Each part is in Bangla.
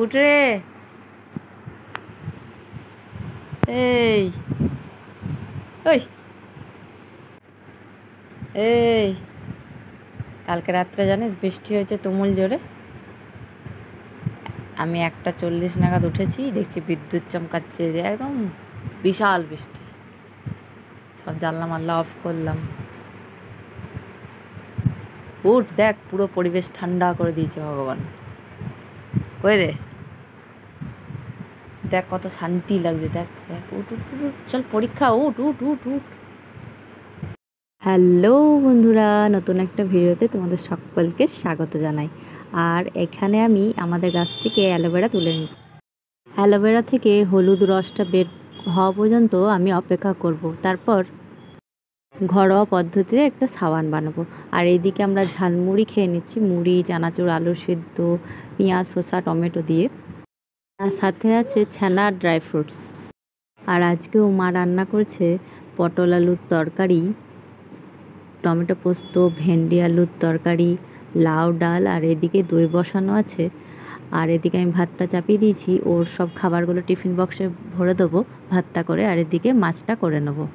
উঠ রে। এই ওই এই কালকে রাত্রে জানিস বৃষ্টি হয়েছে তুমুল জোরে। আমি 1:40 নাগাদ উঠেছি, দেখছি বিদ্যুৎ চমকাচ্ছে, একদম বিশাল বৃষ্টি। সব জানলা মাল্লা অফ করলাম। উঠ, দেখ পুরো পরিবেশ ঠান্ডা করে দিয়েছে ভগবান। কই রে, দেখ কত শান্তি লাগছে। দেখ দেখ, উঠ উঠ উঠ উঠ, চল পরীক্ষা, উঠ উঠ উঠ উঠ। হ্যালো বন্ধুরা, নতুন একটা ভিডিওতে তোমাদের সকলকে স্বাগত জানাই। আর এখানে আমি আমাদের গাছ থেকে অ্যালোভেরা তুলে নিই। অ্যালোভেরা থেকে হলুদ রসটা বের হওয়া পর্যন্ত আমি অপেক্ষা করব। তারপর ঘরোয়া পদ্ধতিতে একটা সাবান বানাবো। আর এইদিকে আমরা ঝালমুড়ি খেয়ে নিচ্ছি, মুড়ি, চানাচুর, আলু সিদ্ধ, পেঁয়াজ, শসা, টমেটো দিয়ে। আর সাথে আছে ছানা আর ড্রাই ফ্রুটস। আর আজকেও মা রান্না করেছে পটল আলুর তরকারি, টমেটো পোস্ত, ভেন্ডি আলুর তরকারি, লাউ ডাল, আর এদিকে দই বসানো আছে। আর এদিকে আমি ভাতটা চাপিয়ে দিয়েছি, ওর সব খাবারগুলো টিফিন বক্সে ভরে দেবো ভাতটা করে। আর এদিকে মাছটা করে নেবো।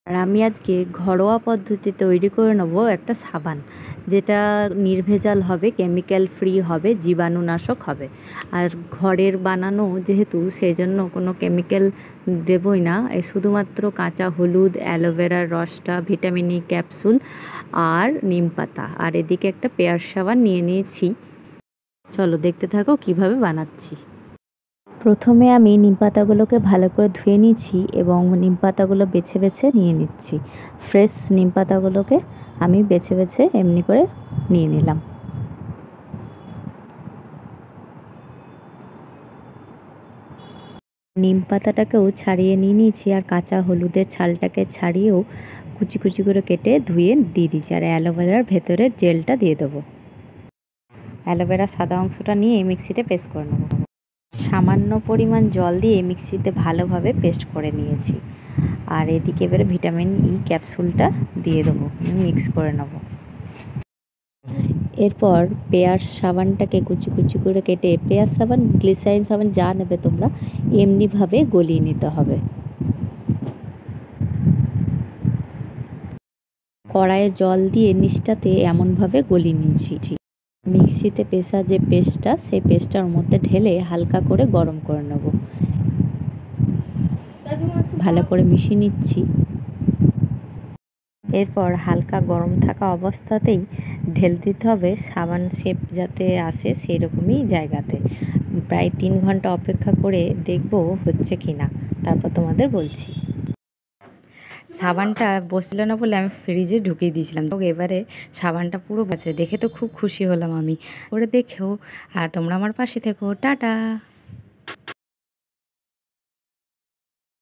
আর আমি আজকে ঘরোয়া পদ্ধতি তৈরি করে নেব একটা সাবান, যেটা নির্ভেজাল হবে, কেমিক্যাল ফ্রি হবে, জীবাণুনাশক হবে। আর ঘরের বানানো যেহেতু, সেই জন্য কোনো কেমিক্যাল দেবই না। শুধুমাত্র কাঁচা হলুদ, অ্যালোভেরার রসটা, ভিটামিন ই ক্যাপসুল আর নিম পাতা। আর এদিকে একটা পেয়ার সাবান নিয়ে নিয়েছি। চলো দেখতে থাকো কিভাবে বানাচ্ছি। প্রথমে আমি নিম পাতাগুলোকে ভালো করে ধুয়ে নিচ্ছি এবং নিম পাতাগুলো বেছে বেছে নিয়ে নিচ্ছি। ফ্রেশ নিম পাতাগুলোকে আমি বেছে বেছে এমনি করে নিয়ে নিলাম। নিম পাতাটাকেও ছাড়িয়ে নিয়ে নিয়েছি, আর কাঁচা হলুদের ছালটাকে ছাড়িয়েও কুচি কুচি করে কেটে ধুয়ে দিয়ে দিচ্ছি। আর অ্যালোভেরার ভেতরের জেলটা দিয়ে দেবো। অ্যালোভেরার সাদা অংশটা নিয়ে মিক্সিতে পেস্ট করে নেবো। সামান্য পরিমাণ জল দিয়ে মিক্সিতে ভালোভাবে পেস্ট করে নিয়েছি। আর এদিকে এবারে ভিটামিন ই ক্যাপসুলটা দিয়ে দেবো, মিক্স করে নেব। এরপর পেঁয়াজ সাবানটাকে কুচি কুচি করে কেটে, পেঁয়াজ সাবান, গ্লিসারিন সাবান যা নেবে তোমরা, এমনিভাবে গলিয়ে নিতে হবে। কড়াইয়ে জল দিয়ে নিচটাতে এমনভাবে গলিয়ে নিয়েছি। মিক্সিতে পেশা যে পেস্টটা, সেই পেস্টটার মধ্যে ঢেলে হালকা করে গরম করে নেব। ভালো করে মিশিয়ে নিচ্ছি। এরপর হালকা গরম থাকা অবস্থাতেই ঢেলে দিতে হবে, সাবান শেপ যাতে আসে সেই রকমই জায়গাতে। প্রায় 3 ঘন্টা অপেক্ষা করে দেখব হচ্ছে কি না, তারপর তোমাদের বলছি। সাবানটা বসছিল না বলে আমি ফ্রিজে ঢুকিয়ে দিয়েছিলাম। তো এবারে সাবানটা পুরো বাঁচে, দেখে তো খুব খুশি হলাম আমি। ওরে দেখেও, আর তোমরা আমার পাশে থেকো। টাটা।